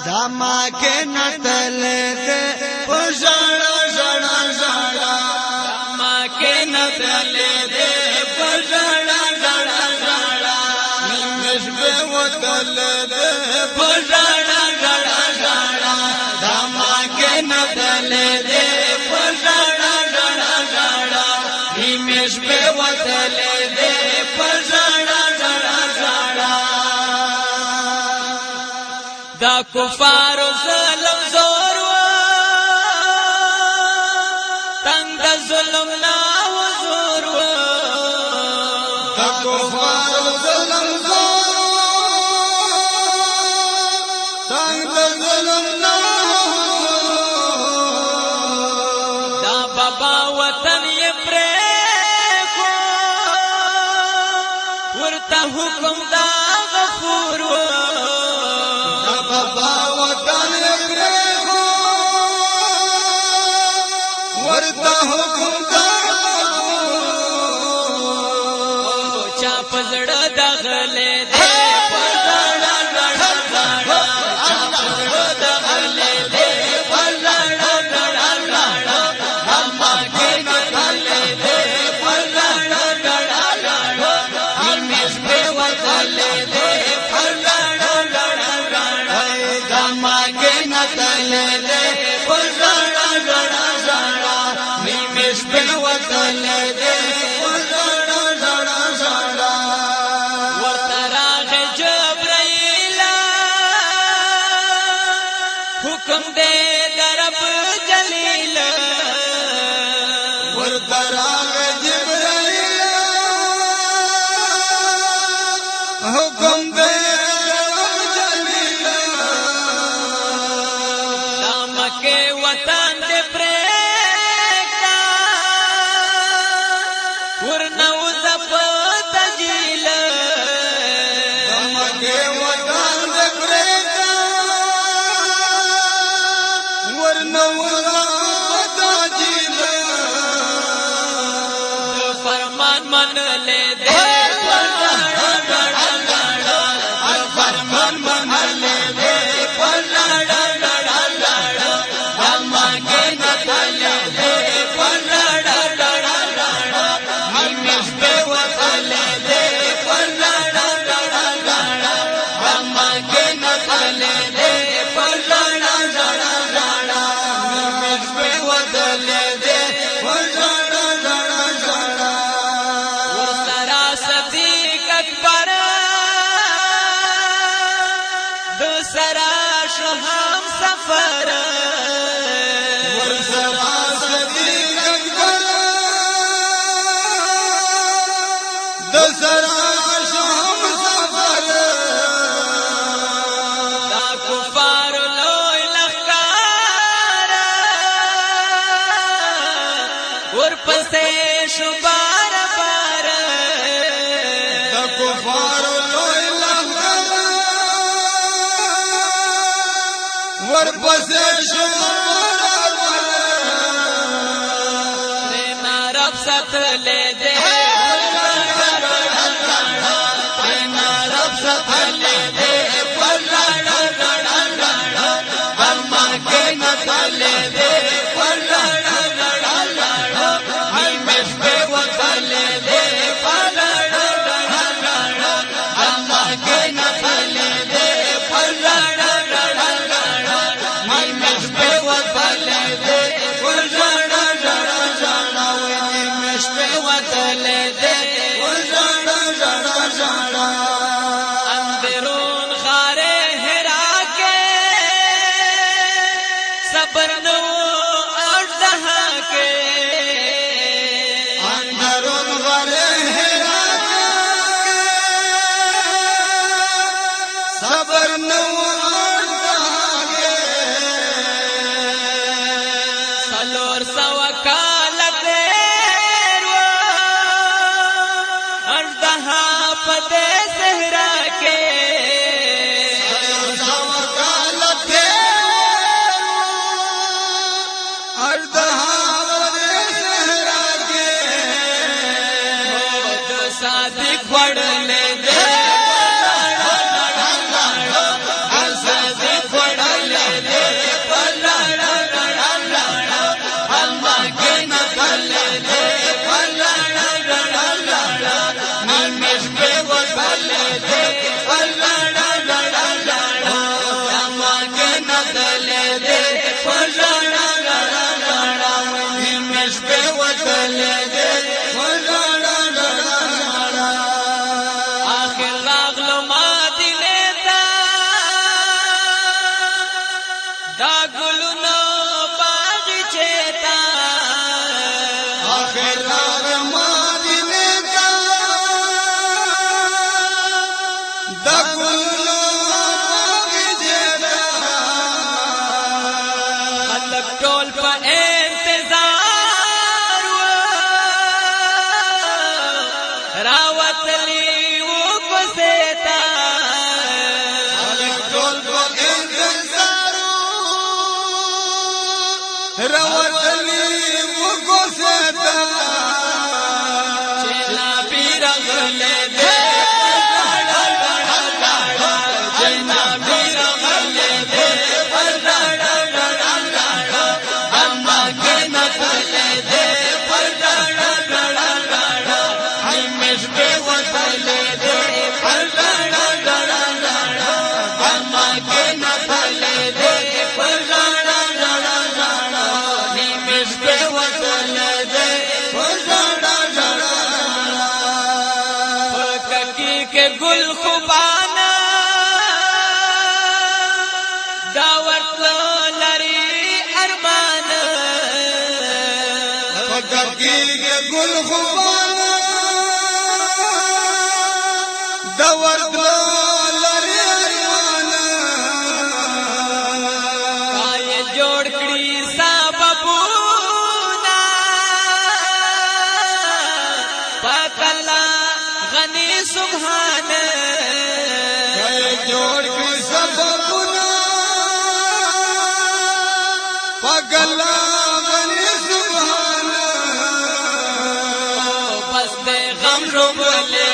دما کې نتل دې پژړا ژړا ژړا دما کې نتل دې پژړا ژړا ژړا نشبه وتل دې پژړا ژړا ژړا دما کې نتل دې پژړا ژړا ژړا نشبه وتل دې پژړا ژړا ژړا دا کفار ظلم زور و تنگ دا ظلم نا حضور و دا کفار ظلم زور تنگ دا ظلم نا دا بابا وطن یہ پریکو ورطا حکم دا غفور و بابا وطن اکرهو ورته حکم دا چا پزړه دغله دې پزړه لړا لړا چا پزړه دغله دې پزړه لړا لړا اما کې نغله دې پزړه لړا لړا همیش په وتله دې پزړه لړا لړا اما کې نغله دې پزړه لړا لړا همیش په وتله دې حکم دے درب جلیل ورتراغ جبرائیل حکم دے جلیل دام کے وطن دے پریکتا ورنو زب تجیل دام کے وطن دے پریکتا ورنو تاجیل فرمان من لے دے فرمان من لے دے پلڑا لڑا لڑا اما کے نتلے دے پلڑا لڑا لڑا ہمیش بے وطلے دے پلڑا لڑا لڑا اما کے نتلے دے پلڑا لڑا لڑا ہمیش بے وطلے دے ورزاڑا زاڑا زاڑا ورسرا صدیق اکبر دوسرا شہم سفر ورزاڑا صدیق اکبر دسرا شام سفر دا کفار لوی لخکار ورپسے شبار بار دا کفار لوی لخکر ورپسې شمار دینا رب ست لے دے دینا رب ست لے دے پلڑا لڑا لڑا اما کے نتلے دے پلڑا لڑا لڑا ہمیش بے وطلے دے پلڑا لڑا لڑا اما کے نتلے دے پلڑا لڑا لڑا ہمیش بے وطلے دے پلڑا لڑا لڑا ہمیش بے وطلے دے ورزاڑا زاڑا زاڑا اندرون خارے ہرا کے صبر نو اجدہا کے اندرون غرے ہیرا صبر نو سلور سوا کال دیر و اجدہا پدے صحرا کے صادق وڑنے دے صادق وڑنے دا ګلونو باغچې ته آخر مدینه ته د ګلونو باغچې ته خلک ټول په انتظار و راوتلی و کوڅې ته خلک ټول په انتظار راوتلی و کوڅې ته چې نبی راغلی دی گل خوبانا دعوت لری ارمانا پککی گل خوبانا دعوت لری ارمانا آئے جوڑ کری سببونا پتلا غنی سبحان جوڑ کے سببنا پگلا غنی سبحان بس دے غم رو بولے